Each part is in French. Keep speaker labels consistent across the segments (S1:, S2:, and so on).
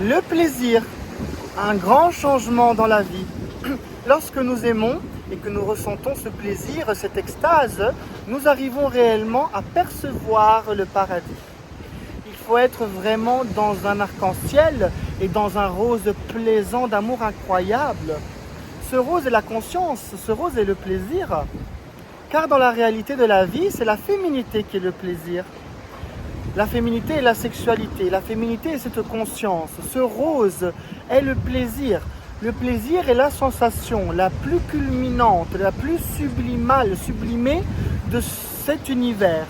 S1: Le plaisir, un grand changement dans la vie. Lorsque nous aimons et que nous ressentons ce plaisir, cette extase, nous arrivons réellement à percevoir le paradis. Il faut être vraiment dans un arc-en-ciel et dans un rose plaisant d'amour incroyable. Ce rose est la conscience, ce rose est le plaisir. Car dans la réalité de la vie, c'est la féminité qui est le plaisir. La féminité est la sexualité, la féminité est cette conscience. Ce rose est le plaisir. Le plaisir est la sensation la plus culminante, la plus sublimée de cet univers.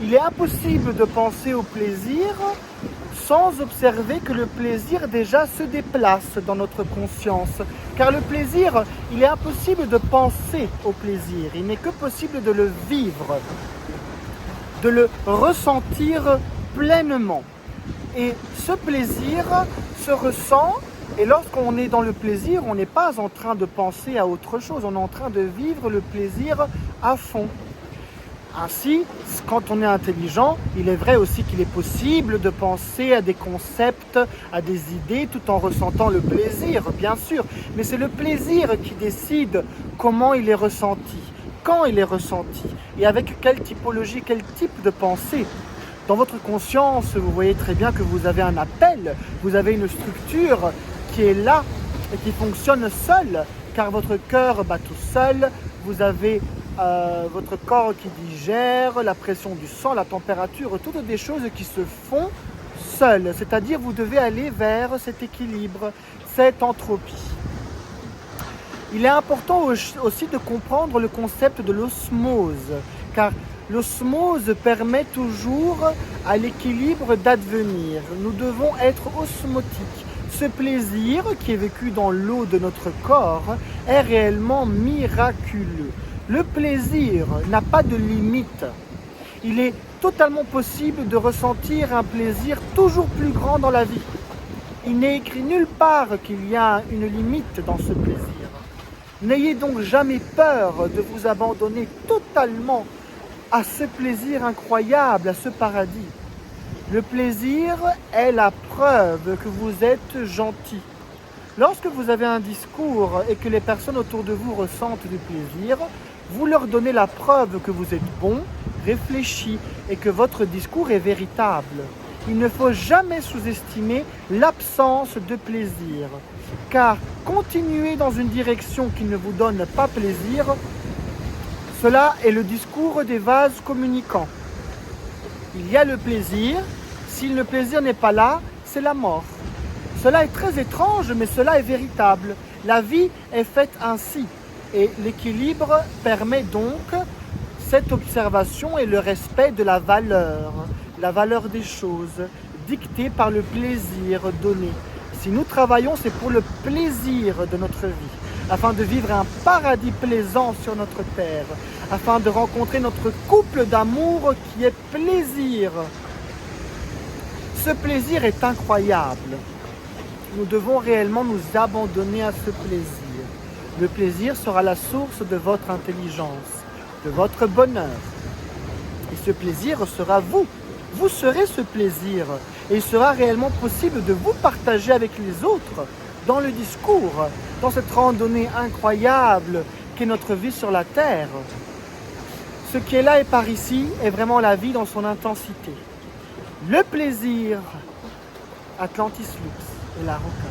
S1: Il est impossible de penser au plaisir sans observer que le plaisir déjà se déplace dans notre conscience. Car le plaisir, il est impossible de penser au plaisir. Il n'est que possible de le vivre, de le ressentir pleinement. Et ce plaisir se ressent, et lorsqu'on est dans le plaisir, on n'est pas en train de penser à autre chose, on est en train de vivre le plaisir à fond. Ainsi, quand on est intelligent, il est vrai aussi qu'il est possible de penser à des concepts, à des idées, tout en ressentant le plaisir, bien sûr. Mais c'est le plaisir qui décide comment il est ressenti, quand il est ressenti, et avec quelle typologie, quel type de pensée. Dans votre conscience, vous voyez très bien que vous avez un appel, vous avez une structure qui est là et qui fonctionne seule, car votre cœur bat tout seul, vous avez votre corps qui digère, la pression du sang, la température, toutes des choses qui se font seules. C'est-à-dire vous devez aller vers cet équilibre, cette entropie. Il est important aussi de comprendre le concept de l'osmose, car l'osmose permet toujours à l'équilibre d'advenir. Nous devons être osmotiques. Ce plaisir qui est vécu dans l'eau de notre corps est réellement miraculeux. Le plaisir n'a pas de limite. Il est totalement possible de ressentir un plaisir toujours plus grand dans la vie. Il n'est écrit nulle part qu'il y a une limite dans ce plaisir. N'ayez donc jamais peur de vous abandonner totalement à ce plaisir incroyable, à ce paradis. Le plaisir est la preuve que vous êtes gentil. Lorsque vous avez un discours et que les personnes autour de vous ressentent du plaisir, vous leur donnez la preuve que vous êtes bon, réfléchi et que votre discours est véritable. Il ne faut jamais sous-estimer l'absence de plaisir, car continuer dans une direction qui ne vous donne pas plaisir, cela est le discours des vases communicants. Il y a le plaisir, si le plaisir n'est pas là, c'est la mort. Cela est très étrange, mais cela est véritable. La vie est faite ainsi. Et l'équilibre permet donc cette observation et le respect de la valeur des choses, dictée par le plaisir donné. Si nous travaillons, c'est pour le plaisir de notre vie, afin de vivre un paradis plaisant sur notre terre, afin de rencontrer notre couple d'amour qui est plaisir. Ce plaisir est incroyable. Nous devons réellement nous abandonner à ce plaisir. Le plaisir sera la source de votre intelligence, de votre bonheur. Et ce plaisir sera vous. Vous serez ce plaisir. Et il sera réellement possible de vous partager avec les autres dans le discours, dans cette randonnée incroyable qu'est notre vie sur la terre. Ce qui est là et par ici est vraiment la vie dans son intensité. Le plaisir, Atlantis Lux et la Roca.